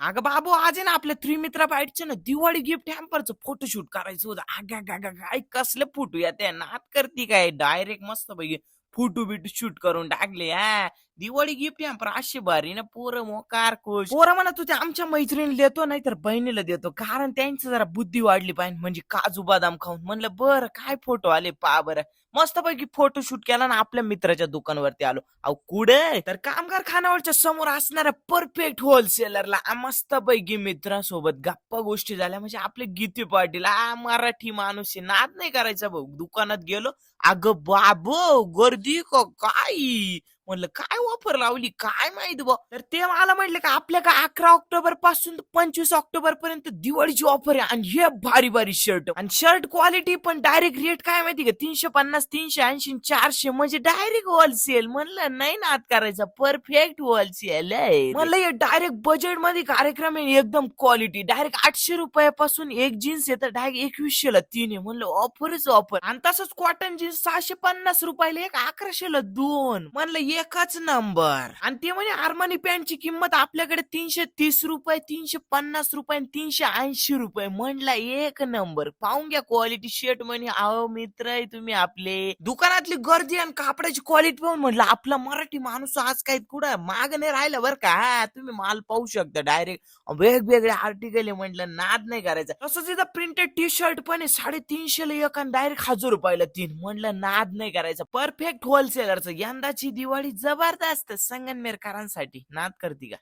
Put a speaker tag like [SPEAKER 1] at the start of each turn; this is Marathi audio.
[SPEAKER 1] अगं बाबू आज आहे ना आपल्या त्रिमित्रा बाईटचे ना दिवाळी गिफ्ट हॅम्परचं फोटोशूट करायचं होतं. काय कसले फोटो या त्या नात करती काय डायरेक्ट मस्त पैकी फोटो बिटू शूट करून टाकले. दिवाळी गिफ्ट हॅम्पर अशी भारी ना पोरं मोकार खुश. पोरं म्हणा तू ते आमच्या मैत्रिणीला देतो नाही तर बहिणीला देतो कारण त्यांची जरा बुद्धी वाढली पाहिजे म्हणजे काजू बदाम खाऊन. म्हणलं बरं काय फोटो आले पा बरं मस्तपैकी फोटो शूट केला ना आपल्या मित्राच्या दुकानावरती आलो. अहो कुठे तर कामगार खानावरच्या समोर असणाऱ्या परफेक्ट होलसेलरला मस्तपैकी मित्रासोबत गप्पा गोष्टी झाल्या म्हणजे आपले गीते पाटील मराठी माणूस आहे नाद नाही करायचा भाऊ. दुकानात गेलो अगं बाबो गर्दी काय म्हणलं काय ऑफर लावली काय माहित बा तर ते मला म्हटलं का आपल्या का 11 ऑक्टोबर पासून 25 ऑक्टोबर पर्यंत दिवाळीची ऑफर आहे आणि हे भारी भारी शर्ट आणि शर्ट क्वालिटी पण डायरेक्ट रेट काय माहिती का 350 380 400 म्हणजे डायरेक्ट होलसेल. म्हणलं नाही नाद करायचा परफेक्ट होलसेल आहे म्हणलं हे डायरेक्ट बजेट मध्ये कार्यक्रम आहे एकदम क्वालिटी डायरेक्ट 800 रुपयापासून एक जीन्स येतं डायरेक्ट 2100 ला 3 आहे. म्हणलं ऑफरच ऑफर आणि तसंच कॉटन जीन्स 650 रुपयाला एक 1100 ला 2 म्हणलं एकच नंबर. आणि ते म्हणजे आर्मानी पॅन्टची किंमत आपल्याकडे 330 रुपये 350 रुपये आणि 380 रुपये म्हणला एक नंबर. पाहून घ्या क्वालिटी शर्ट म्हणे अहो मित्र आहे तुम्ही आपले दुकानातली गर्दी आणि कापडाची क्वालिटी पाहून म्हटलं आपला मराठी माणूस आज काही कुठं माग नाही राहिला बरं का. तुम्ही माल पाहू शकता डायरेक्ट वेगवेगळे आर्टिकल आहे म्हटलं नाद नाही करायचा. तसंच इथं प्रिंटेड टी शर्ट पण आहे 350 ला एक आणि डायरेक्ट 1000 रुपयाला 3 म्हणलं नाद नाही करायचा परफेक्ट होलसेलरचं. यंदाची दिवाळी जबरदस्त संगमनेरकरांसाठी नाद करती का.